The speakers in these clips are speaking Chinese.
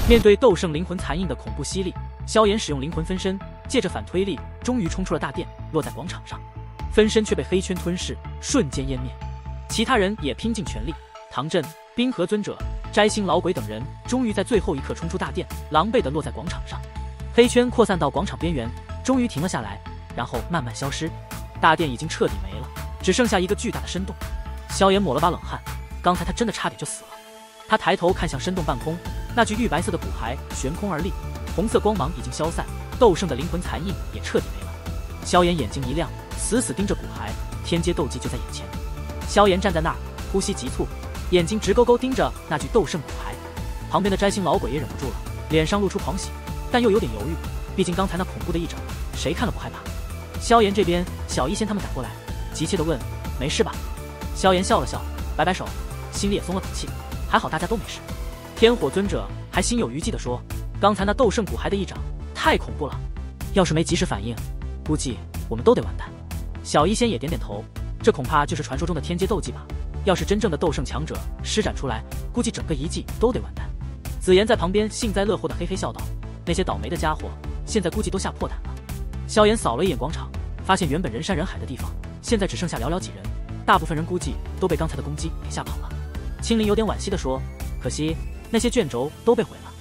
面对斗圣灵魂残印的恐怖吸力，萧炎使用灵魂分身，借着反推力，终于冲出了大殿，落在广场上。分身却被黑圈吞噬，瞬间湮灭。其他人也拼尽全力，唐振、冰河尊者、摘星老鬼等人终于在最后一刻冲出大殿，狼狈地落在广场上。黑圈扩散到广场边缘，终于停了下来，然后慢慢消失。大殿已经彻底没了，只剩下一个巨大的深洞。萧炎抹了把冷汗，刚才他真的差点就死了。他抬头看向深洞半空，那具玉白色的骨骸悬空而立，红色光芒已经消散，斗圣的灵魂残印也彻底没了。萧炎眼睛一亮，死死盯着骨骸，天阶斗技就在眼前。萧炎站在那儿，呼吸急促，眼睛直勾勾盯着那具斗圣骨骸。旁边的摘星老鬼也忍不住了，脸上露出狂喜，但又有点犹豫，毕竟刚才那恐怖的一掌，谁看了不害怕？萧炎这边，小医仙他们赶过来，急切地问：“没事吧？”萧炎笑了笑，摆摆手，心里也松了口气，还好大家都没事。天火尊者还心有余悸地说：“刚才那斗圣骨骸的一掌太恐怖了，要是没及时反应，估计我们都得完蛋。”小医仙也点点头，这恐怕就是传说中的天阶斗技吧？要是真正的斗圣强者施展出来，估计整个遗迹都得完蛋。紫妍在旁边幸灾乐祸的嘿嘿笑道：“那些倒霉的家伙，现在估计都吓破胆了。”萧炎扫了一眼广场，发现原本人山人海的地方，现在只剩下寥寥几人，大部分人估计都被刚才的攻击给吓跑了。青灵有点惋惜地说：“可惜那些卷轴都被毁了。”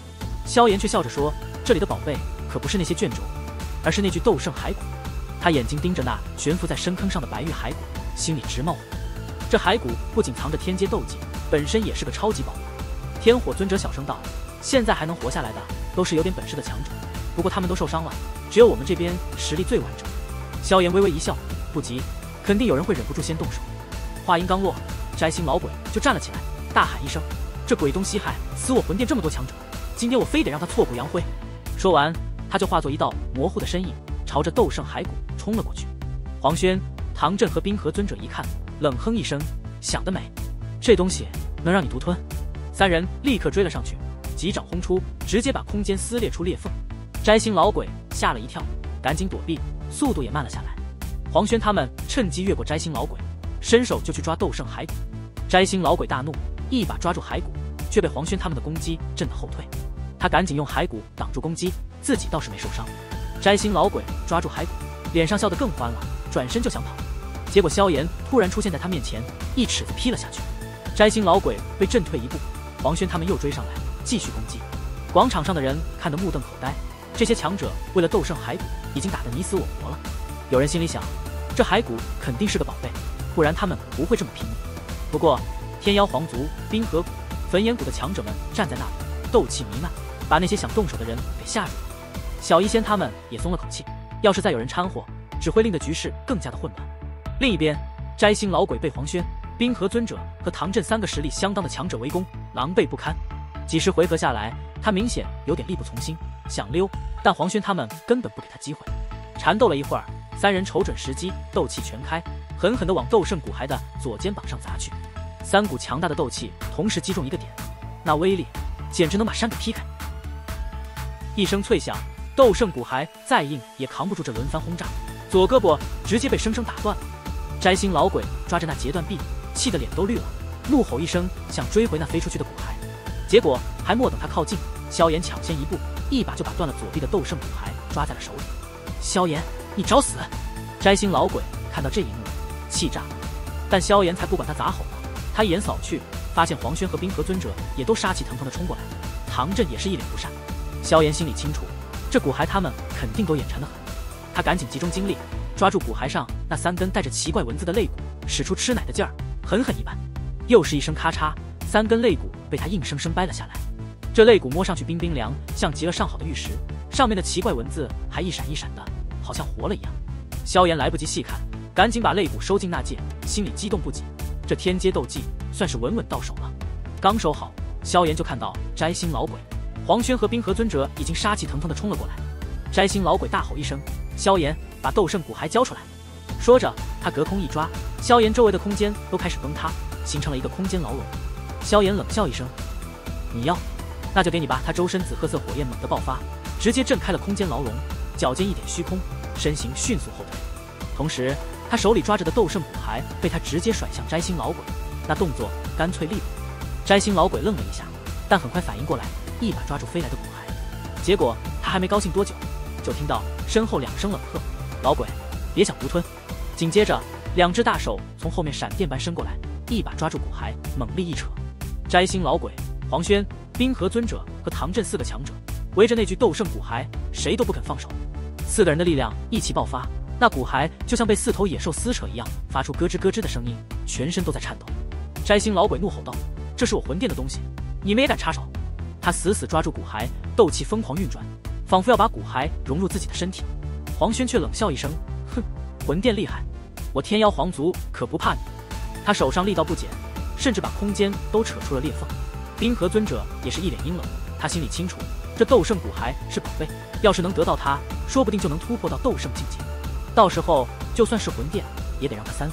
萧炎却笑着说：“这里的宝贝可不是那些卷轴，而是那具斗圣骸骨。”他眼睛盯着那悬浮在深坑上的白玉骸骨，心里直冒火。这骸骨不仅藏着天阶斗技，本身也是个超级宝物。天火尊者小声道：“现在还能活下来的，都是有点本事的强者，不过他们都受伤了，只有我们这边实力最完整。”萧炎微微一笑：“不急，肯定有人会忍不住先动手。”话音刚落，摘星老鬼就站了起来，大喊一声：“这鬼东西害死我魂殿这么多强者，今天我非得让他挫骨扬灰！”说完，他就化作一道模糊的身影，朝着斗圣骸骨冲了过去。黄轩、唐振和冰河尊者一看，冷哼一声：“想得美，这东西能让你独吞！”三人立刻追了上去，几掌轰出，直接把空间撕裂出裂缝。摘星老鬼吓了一跳，赶紧躲避，速度也慢了下来。黄轩他们趁机越过摘星老鬼，伸手就去抓斗圣骸骨。摘星老鬼大怒，一把抓住骸骨，却被黄轩他们的攻击震得后退。他赶紧用骸骨挡住攻击，自己倒是没受伤。摘星老鬼抓住骸骨，脸上笑得更欢了，转身就想跑，结果萧炎突然出现在他面前，一尺子劈了下去。摘星老鬼被震退一步，黄轩他们又追上来，继续攻击。广场上的人看得目瞪口呆，这些强者为了斗圣骸骨，已经打得你死我活了。有人心里想，这骸骨肯定是个宝贝，不然他们不会这么拼命。不过天妖皇族、冰河谷、焚炎谷的强者们站在那里，斗气弥漫，把那些想动手的人给吓住了。小医仙他们也松了口气，要是再有人掺和，只会令得局势更加的混乱。另一边，摘星老鬼被黄轩、冰河尊者和唐振三个实力相当的强者围攻，狼狈不堪。几十回合下来，他明显有点力不从心，想溜，但黄轩他们根本不给他机会。缠斗了一会儿，三人瞅准时机，斗气全开，狠狠地往斗圣骨骸的左肩膀上砸去。三股强大的斗气同时击中一个点，那威力简直能把山给劈开。一声脆响，斗圣骨骸再硬也扛不住这轮番轰炸，左胳膊直接被生生打断了。摘星老鬼抓着那截断臂，气得脸都绿了，怒吼一声，想追回那飞出去的骨骸。结果还莫等他靠近，萧炎抢先一步，一把就把断了左臂的斗圣骨骸抓在了手里。萧炎，你找死！摘星老鬼看到这一幕，气炸了。但萧炎才不管他咋吼呢，他一眼扫去，发现黄轩和冰河尊者也都杀气腾腾地冲过来，唐振也是一脸不善。萧炎心里清楚，这骨骸他们肯定都眼馋得很，他赶紧集中精力，抓住骨骸上那三根带着奇怪文字的肋骨，使出吃奶的劲儿，狠狠一扳。又是一声咔嚓，三根肋骨被他硬生生掰了下来。这肋骨摸上去冰冰凉，像极了上好的玉石，上面的奇怪文字还一闪一闪的，好像活了一样。萧炎来不及细看，赶紧把肋骨收进纳戒，心里激动不已。这天阶斗技算是稳稳到手了。刚收好，萧炎就看到摘星老鬼、黄轩和冰河尊者已经杀气腾腾地冲了过来。摘星老鬼大吼一声：“萧炎，把斗圣骨骸交出来！”说着，他隔空一抓，萧炎周围的空间都开始崩塌，形成了一个空间牢笼。萧炎冷笑一声：“你要？那就给你吧。”他周身紫褐色火焰猛地爆发，直接震开了空间牢笼，脚尖一点虚空，身形迅速后退。同时，他手里抓着的斗圣骨骸被他直接甩向摘星老鬼，那动作干脆利落。摘星老鬼愣了一下，但很快反应过来，一把抓住飞来的骨骸。结果他还没高兴多久，就听到身后2声冷喝：“老鬼，别想独吞！”紧接着2只大手从后面闪电般伸过来，一把抓住骨骸，猛力一扯。摘星老鬼、黄轩、冰河尊者和唐震4个强者围着那具斗圣骨骸，谁都不肯放手。4个人的力量一起爆发，那骨骸就像被4头野兽撕扯一样，发出咯吱咯吱的声音，全身都在颤抖。摘星老鬼怒吼道：“这是我魂殿的东西，你们也敢插手？”他死死抓住骨骸，斗气疯狂运转，仿佛要把骨骸融入自己的身体。黄轩却冷笑一声：“哼，魂殿厉害，我天妖皇族可不怕你。”他手上力道不减，甚至把空间都扯出了裂缝。冰河尊者也是一脸阴冷，他心里清楚，这斗圣骨骸是宝贝，要是能得到它，说不定就能突破到斗圣境界。到时候就算是魂殿，也得让他3分。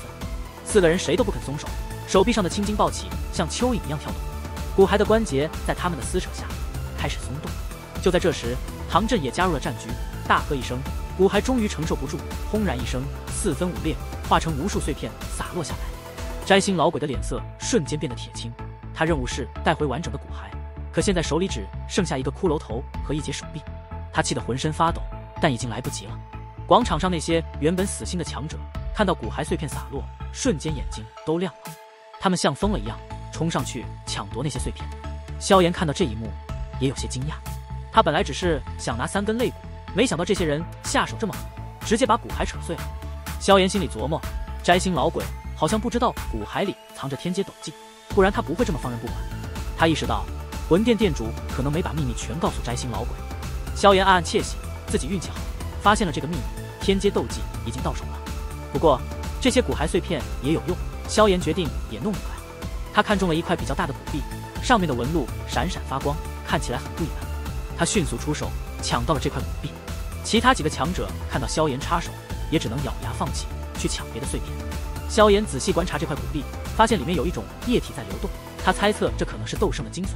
4个人谁都不肯松手，手臂上的青筋暴起，像蚯蚓一样跳动。骨骸的关节在他们的撕扯下开始松动。就在这时，唐震也加入了战局，大喝一声，骨骸终于承受不住，轰然一声4分5裂，化成无数碎片洒落下来。摘星老鬼的脸色瞬间变得铁青，他任务是带回完整的骨骸，可现在手里只剩下一个骷髅头和一截手臂，他气得浑身发抖，但已经来不及了。广场上那些原本死心的强者看到骨骸碎片洒落，瞬间眼睛都亮了，他们像疯了一样冲上去抢夺那些碎片。萧炎看到这一幕也有些惊讶，他本来只是想拿3根肋骨，没想到这些人下手这么狠，直接把骨骸扯碎了。萧炎心里琢磨，摘星老鬼好像不知道骨骸里藏着天阶斗技，不然他不会这么放任不管。他意识到魂殿殿主可能没把秘密全告诉摘星老鬼。萧炎暗暗窃喜，自己运气好，发现了这个秘密，天阶斗技已经到手了。不过这些骨骸碎片也有用，萧炎决定也弄一块。他看中了一块比较大的骨壁，上面的纹路闪闪发光，看起来很不一般。他迅速出手抢到了这块骨壁。其他几个强者看到萧炎插手，也只能咬牙放弃，去抢别的碎片。萧炎仔细观察这块骨壁，发现里面有一种液体在流动，他猜测这可能是斗圣的精髓。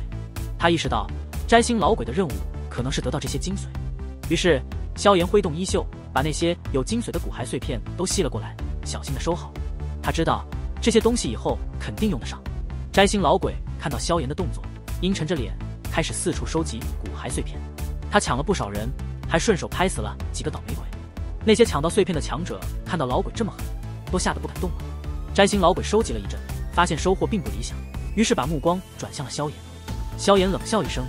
他意识到摘星老鬼的任务可能是得到这些精髓，于是萧炎挥动衣袖，把那些有精髓的骨骸碎片都吸了过来，小心地收好。他知道这些东西以后肯定用得上。摘星老鬼看到萧炎的动作，阴沉着脸开始四处收集骨骸碎片。他抢了不少人，还顺手拍死了几个倒霉鬼。那些抢到碎片的强者看到老鬼这么狠，都吓得不敢动了。摘星老鬼收集了一阵，发现收获并不理想，于是把目光转向了萧炎。萧炎冷笑一声：“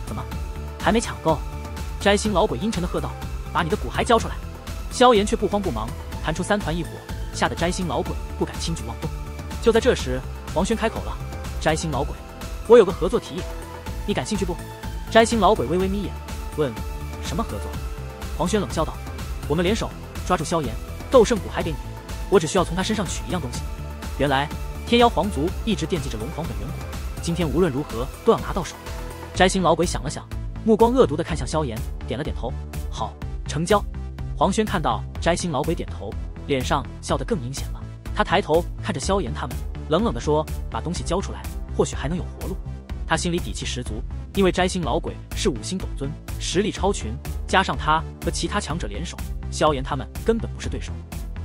怎么还没抢够？”摘星老鬼阴沉地喝道：“把你的骨骸交出来！”萧炎却不慌不忙，弹出3团异火，吓得摘星老鬼不敢轻举妄动。就在这时，黄轩开口了：“摘星老鬼，我有个合作提议，你感兴趣不？”摘星老鬼微微眯眼，问：“什么合作？”黄轩冷笑道：“我们联手抓住萧炎，斗圣骨骸给你，我只需要从他身上取一样东西。”原来天妖皇族一直惦记着龙皇本源骨，今天无论如何都要拿到手。摘星老鬼想了想，目光恶毒地看向萧炎，点了点头：“好，成交。”黄轩看到摘星老鬼点头，脸上笑得更阴险了。他抬头看着萧炎他们，冷冷地说：“把东西交出来，或许还能有活路。”他心里底气十足，因为摘星老鬼是5星斗尊，实力超群，加上他和其他强者联手，萧炎他们根本不是对手。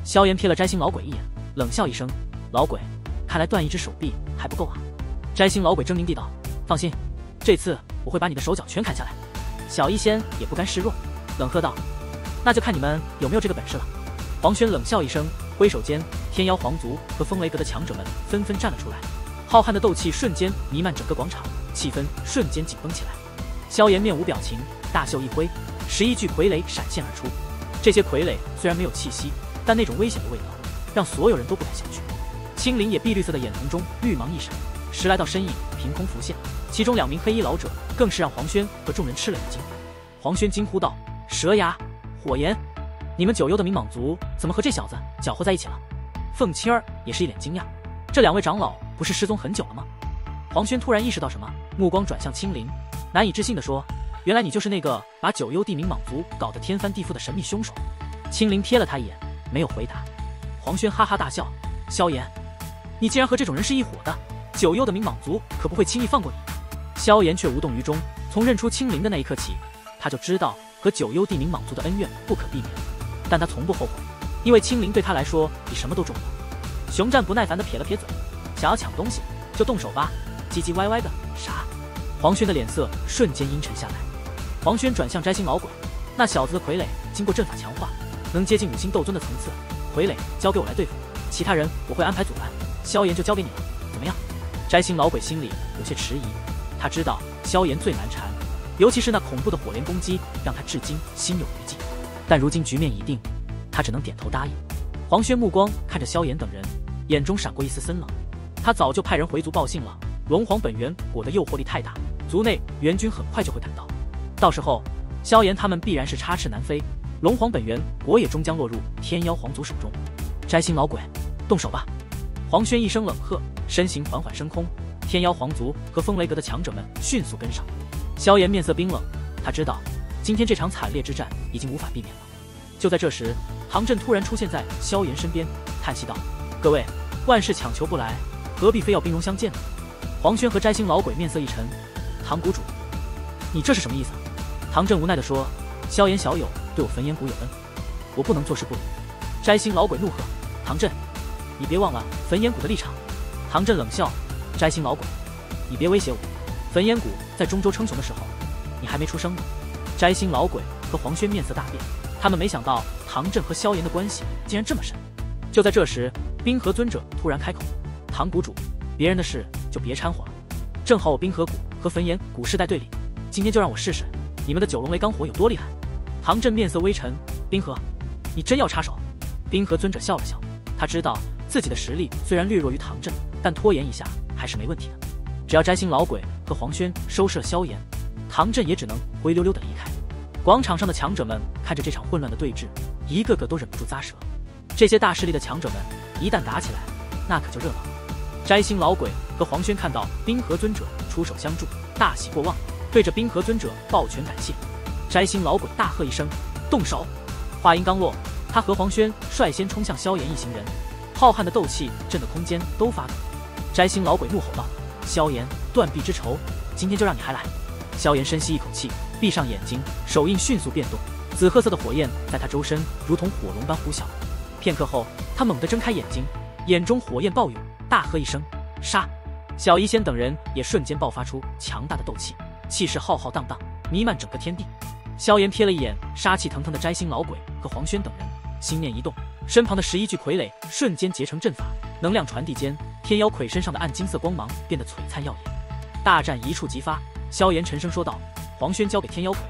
萧炎瞥了摘星老鬼一眼，冷笑一声：“老鬼，看来断一只手臂还不够啊。”摘星老鬼狰狞地道：“放心，这次我会把你的手脚全砍下来。”小医仙也不甘示弱，冷喝道：“那就看你们有没有这个本事了。”黄轩冷笑一声，挥手间，天妖皇族和风雷阁的强者们纷纷站了出来，浩瀚的斗气瞬间弥漫整个广场，气氛瞬间紧绷起来。萧炎面无表情，大袖一挥，11具傀儡闪现而出。这些傀儡虽然没有气息，但那种危险的味道让所有人都不敢下去。青灵也碧绿色的眼瞳中绿芒一闪，10来道身影凭空浮现，其中2名黑衣老者更是让黄轩和众人吃了一惊。黄轩惊呼道：“蛇牙、火炎，你们9幽的冥蟒族怎么和这小子搅和在一起了？”凤青儿也是一脸惊讶，这2位长老不是失踪很久了吗？黄轩突然意识到什么，目光转向青灵，难以置信地说：“原来你就是那个把9幽地冥蟒族搞得天翻地覆的神秘凶手。”青灵瞥了他一眼，没有回答。黄轩哈哈大笑：“萧炎，你竟然和这种人是一伙的，9幽的冥蟒族可不会轻易放过你。”萧炎却无动于衷，从认出青灵的那一刻起，他就知道和9幽地冥蟒族的恩怨不可避免，但他从不后悔，因为青灵对他来说比什么都重要。熊战不耐烦地撇了撇嘴：“想要抢东西就动手吧，唧唧歪歪的啥？”黄轩的脸色瞬间阴沉下来。黄轩转向摘星老鬼，那小子的傀儡经过阵法强化，能接近5星斗尊的层次，傀儡交给我来对付，其他人我会安排阻拦，萧炎就交给你了，怎么样？摘星老鬼心里有些迟疑，他知道萧炎最难缠，尤其是那恐怖的火莲攻击，让他至今心有余悸。但如今局面已定，他只能点头答应。黄轩目光看着萧炎等人，眼中闪过一丝森冷。他早就派人回族报信了，龙皇本源果的诱惑力太大，族内援军很快就会赶到，到时候萧炎他们必然是插翅难飞，龙皇本源果也终将落入天妖皇族手中。摘星老鬼，动手吧！黄轩一声冷喝，身形缓缓升空，天妖皇族和风雷阁的强者们迅速跟上。萧炎面色冰冷，他知道今天这场惨烈之战已经无法避免了。就在这时，唐振突然出现在萧炎身边，叹息道：“各位，万事强求不来，何必非要兵戎相见呢？”黄轩和摘星老鬼面色一沉：“唐谷主，你这是什么意思？”唐振无奈地说：“萧炎小友对我焚炎谷有恩，我不能坐视不理。”摘星老鬼怒喝：“唐振，你别忘了焚炎谷的立场！”唐振冷笑：“摘星老鬼，你别威胁我。焚炎谷在中州称雄的时候，你还没出生呢。”摘星老鬼和黄轩面色大变，他们没想到唐振和萧炎的关系竟然这么深。就在这时，冰河尊者突然开口：“唐谷主，别人的事就别掺和了。正好我冰河谷和焚炎谷世代对立，今天就让我试试你们的九龙雷罡火有多厉害。”唐振面色微沉：“冰河，你真要插手？”冰河尊者笑了笑，他知道自己的实力虽然略弱于唐振，但拖延一下还是没问题的。只要摘星老鬼和黄轩收拾了萧炎，唐振也只能灰溜溜的离开。广场上的强者们看着这场混乱的对峙，一个个都忍不住咂舌。这些大势力的强者们一旦打起来，那可就热闹了。摘星老鬼和黄轩看到冰河尊者出手相助，大喜过望，对着冰河尊者抱拳感谢。摘星老鬼大喝一声：“动手！”话音刚落，他和黄轩率先冲向萧炎一行人，浩瀚的斗气震得空间都发抖。摘星老鬼怒吼道：“萧炎，断臂之仇，今天就让你还来！”萧炎深吸一口气，闭上眼睛，手印迅速变动，紫褐色的火焰在他周身如同火龙般呼啸。片刻后，他猛地睁开眼睛，眼中火焰暴涌，大喝一声：“杀！”小医仙等人也瞬间爆发出强大的斗气，气势浩浩荡荡，弥漫整个天地。萧炎瞥了一眼杀气腾腾的摘星老鬼和黄轩等人，心念一动，身旁的11具傀儡瞬间结成阵法，能量传递间，天妖魁身上的暗金色光芒变得璀璨耀眼。大战一触即发，萧炎沉声说道：“黄轩交给天妖魁，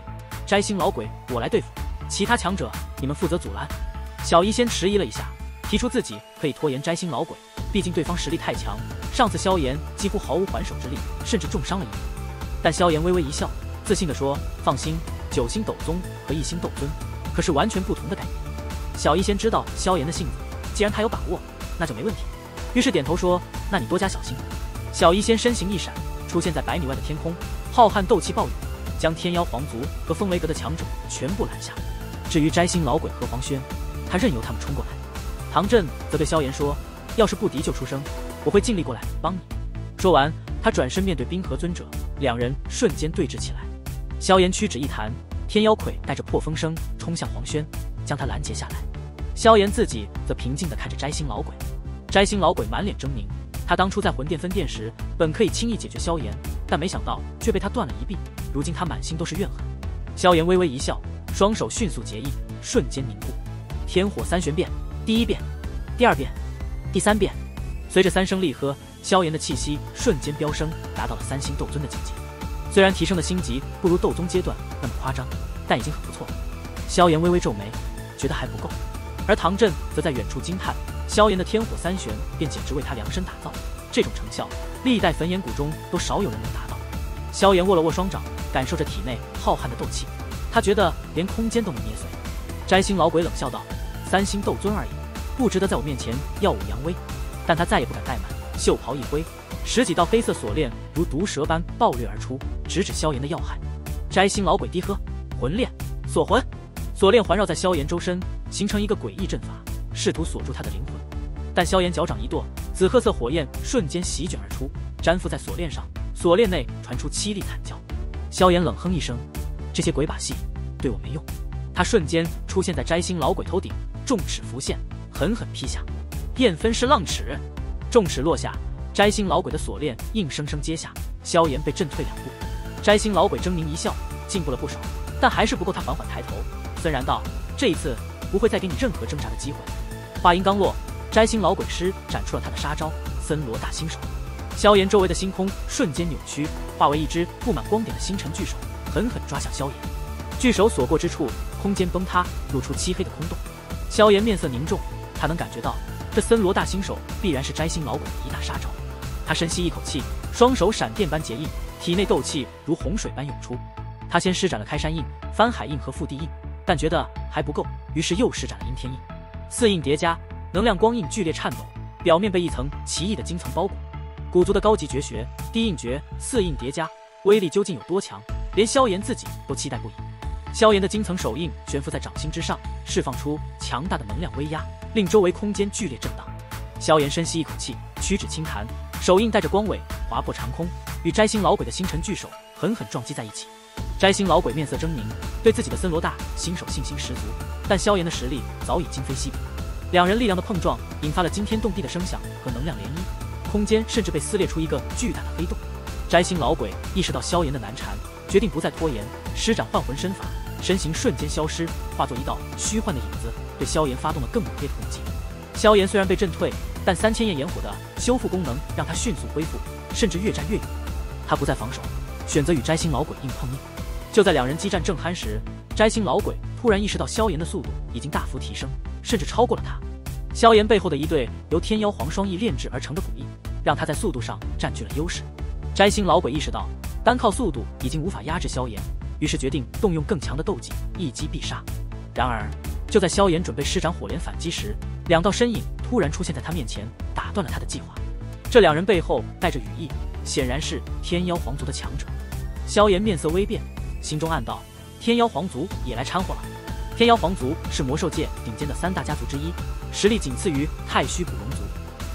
摘星老鬼我来对付，其他强者你们负责阻拦。”小医仙迟疑了一下，提出自己可以拖延摘星老鬼，毕竟对方实力太强，上次萧炎几乎毫无还手之力，甚至重伤了一人。但萧炎微微一笑，自信地说：“放心，9星斗宗和1星斗尊可是完全不同的概念。”小医仙知道萧炎的性子，既然他有把握，那就没问题，于是点头说：“那你多加小心。”小医仙身形一闪，出现在100米外的天空，浩瀚斗气暴涌，将天妖皇族和风雷阁的强者全部拦下。至于摘星老鬼和黄轩，他任由他们冲过来。唐振则对萧炎说：“要是不敌就出声，我会尽力过来帮你。”说完，他转身面对冰河尊者，两人瞬间对峙起来。萧炎屈指一弹，天妖魁带着破风声冲向黄轩，将他拦截下来。萧炎自己则平静地看着摘星老鬼。摘星老鬼满脸狰狞，他当初在魂殿分殿时，本可以轻易解决萧炎，但没想到却被他断了一臂，如今他满心都是怨恨。萧炎微微一笑，双手迅速结印，瞬间凝固。天火3玄变，第1变，第2变，第3变。随着3声厉喝，萧炎的气息瞬间飙升，达到了3星斗尊的境界。虽然提升的星级不如斗宗阶段那么夸张，但已经很不错了。萧炎微微皱眉，觉得还不够。而唐振则在远处惊叹，萧炎的天火3玄便简直为他量身打造，这种成效，历代焚炎谷中都少有人能达到。萧炎握了握双掌，感受着体内浩瀚的斗气，他觉得连空间都能捏碎。摘星老鬼冷笑道：“3星斗尊而已，不值得在我面前耀武扬威。”但他再也不敢怠慢，袖袍一挥，10几道黑色锁链如毒蛇般暴掠而出，直指萧炎的要害。摘星老鬼低喝：“魂链，锁魂！”锁链环绕在萧炎周身，形成一个诡异阵法，试图锁住他的灵魂。但萧炎脚掌一跺，紫褐色火焰瞬间席卷而出，粘附在锁链上，锁链内传出凄厉惨叫。萧炎冷哼一声：“这些鬼把戏对我没用。”他瞬间出现在摘星老鬼头顶，重尺浮现，狠狠劈下。焰分式浪尺，重尺落下，摘星老鬼的锁链硬生生接下，萧炎被震退2步。摘星老鬼狰狞一笑，进步了不少，但还是不够他缓缓抬头，森然道：“这一次不会再给你任何挣扎的机会。”话音刚落，摘星老鬼施展出了他的杀招——森罗大星手。萧炎周围的星空瞬间扭曲，化为一只布满光点的星辰巨手，狠狠抓向萧炎。巨手所过之处，空间崩塌，露出漆黑的空洞。萧炎面色凝重，他能感觉到这森罗大星手必然是摘星老鬼的一大杀招。他深吸一口气，双手闪电般结印，体内斗气如洪水般涌出。他先施展了开山印、翻海印和覆地印，但觉得还不够，于是又施展了阴天印。四印叠加，能量光印剧烈颤抖，表面被一层奇异的晶层包裹。古族的高级绝学低印诀，四印叠加，威力究竟有多强，连萧炎自己都期待不已。萧炎的金层手印悬浮在掌心之上，释放出强大的能量威压，令周围空间剧烈震荡。萧炎深吸一口气，屈指轻弹，手印带着光尾划破长空，与摘星老鬼的星辰巨手狠狠撞击在一起。摘星老鬼面色狰狞，对自己的森罗大星手信心十足，但萧炎的实力早已今非昔比。两人力量的碰撞引发了惊天动地的声响和能量涟漪，空间甚至被撕裂出一个巨大的黑洞。摘星老鬼意识到萧炎的难缠，决定不再拖延，施展幻魂身法，身形瞬间消失，化作一道虚幻的影子，对萧炎发动了更猛烈的攻击。萧炎虽然被震退，但3000焰炎火的修复功能让他迅速恢复，甚至越战越勇。他不再防守，选择与摘星老鬼硬碰硬。就在两人激战正酣时，摘星老鬼突然意识到萧炎的速度已经大幅提升，甚至超过了他。萧炎背后的一对由天妖皇双翼炼制而成的古翼，让他在速度上占据了优势。摘星老鬼意识到单靠速度已经无法压制萧炎，于是决定动用更强的斗技，一击必杀。然而就在萧炎准备施展火莲反击时，两道身影突然出现在他面前，打断了他的计划。这两人背后带着羽翼，显然是天妖皇族的强者。萧炎面色微变，心中暗道：天妖皇族也来掺和了。天妖皇族是魔兽界顶尖的3大家族之一，实力仅次于太虚古龙族。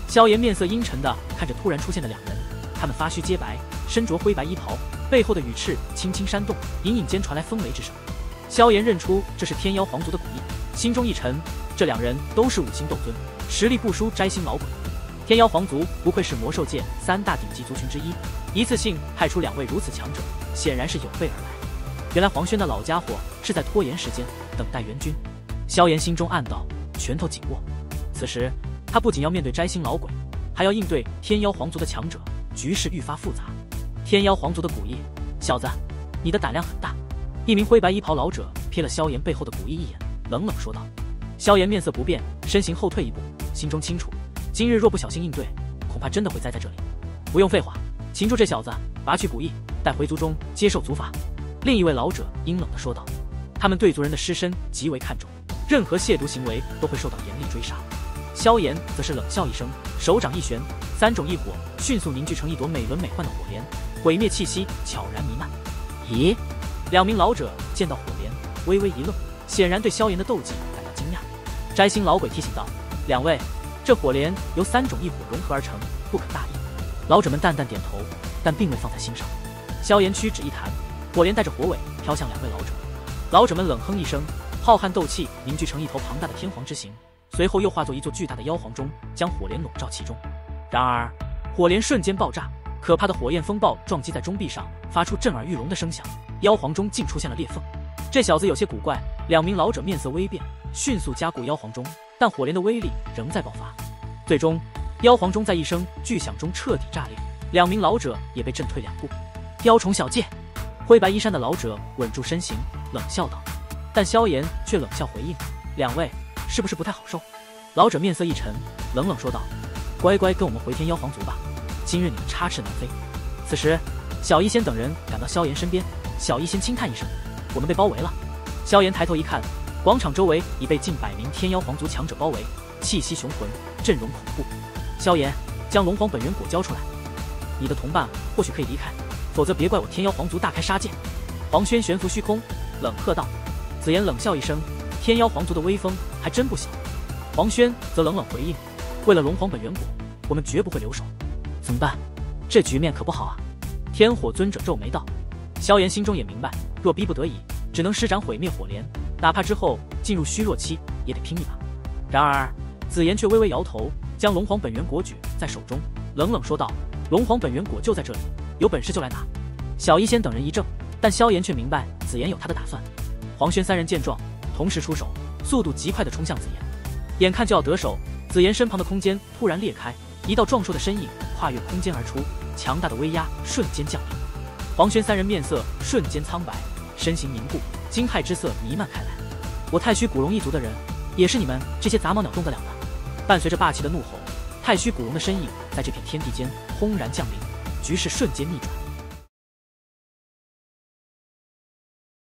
萧炎面色阴沉地看着突然出现的两人，他们发须皆白，身着灰白衣袍，背后的羽翅轻轻扇动，隐隐间传来风雷之声。萧炎认出这是天妖皇族的古翼，心中一沉，这两人都是5星斗尊，实力不输摘星老鬼。天妖皇族不愧是魔兽界3大顶级族群之一，一次性派出2位如此强者，显然是有备而来。原来黄轩那老家伙是在拖延时间，等待援军。萧炎心中暗道，拳头紧握。此时他不仅要面对摘星老鬼，还要应对天妖皇族的强者，局势愈发复杂。天妖皇族的古翼，小子，你的胆量很大。一名灰白衣袍老者瞥了萧炎背后的古翼一眼，冷冷说道。萧炎面色不变，身形后退一步，心中清楚，今日若不小心应对，恐怕真的会栽在这里。不用废话，擒住这小子，拔去古翼，带回族中接受族法。另一位老者阴冷地说道。他们对族人的尸身极为看重，任何亵渎行为都会受到严厉追杀。萧炎则是冷笑一声，手掌一旋，3种异火迅速凝聚成一朵美轮美奂的火莲，毁灭气息悄然弥漫。咦？2名老者见到火莲，微微一愣，显然对萧炎的斗技感到惊讶。摘星老鬼提醒道：“两位，这火莲由3种异火融合而成，不可大意。”老者们淡淡点头，但并未放在心上。萧炎屈指一弹，火莲带着火尾飘向2位老者。老者们冷哼一声，浩瀚斗气凝聚成一头庞大的天皇之形，随后又化作一座巨大的妖皇钟，将火莲笼罩其中。然而火莲瞬间爆炸，可怕的火焰风暴撞击在钟壁上，发出震耳欲聋的声响，妖皇钟竟出现了裂缝。这小子有些古怪，2名老者面色微变，迅速加固妖皇钟，但火莲的威力仍在爆发。最终妖皇钟在一声巨响中彻底炸裂，2名老者也被震退2步。雕虫小技！灰白衣衫的老者稳住身形，冷笑道。但萧炎却冷笑回应：“两位是不是不太好受？”老者面色一沉，冷冷说道：“乖乖跟我们回天妖皇族吧，今日你们插翅难飞。”此时小医仙等人赶到萧炎身边，小医仙轻叹一声：“我们被包围了。”萧炎抬头一看，广场周围已被近100名天妖皇族强者包围，气息雄浑，阵容恐怖。萧炎，将龙皇本源果交出来，你的同伴或许可以离开，否则别怪我天妖皇族大开杀戒。黄轩悬浮虚空，冷喝道。紫妍冷笑一声，天妖皇族的威风还真不小。黄轩则冷冷回应：“为了龙皇本源果，我们绝不会留手。怎么办？这局面可不好啊。”天火尊者皱眉道。萧炎心中也明白，若逼不得已，只能施展毁灭火莲，哪怕之后进入虚弱期，也得拼一把。然而紫妍却微微摇头，将龙皇本源果举在手中，冷冷说道：“龙皇本源果就在这里，有本事就来拿。”小医仙等人一怔，但萧炎却明白紫妍有他的打算。黄轩三人见状，同时出手，速度极快地冲向紫妍。眼看就要得手，紫妍身旁的空间突然裂开，一道壮硕的身影跨越空间而出，强大的威压瞬间降临。黄轩三人面色瞬间苍白，身形凝固，惊骇之色弥漫开来。我太虚古龙一族的人，也是你们这些杂毛鸟动得了的？伴随着霸气的怒吼，太虚古龙的身影在这片天地间轰然降临，局势瞬间逆转。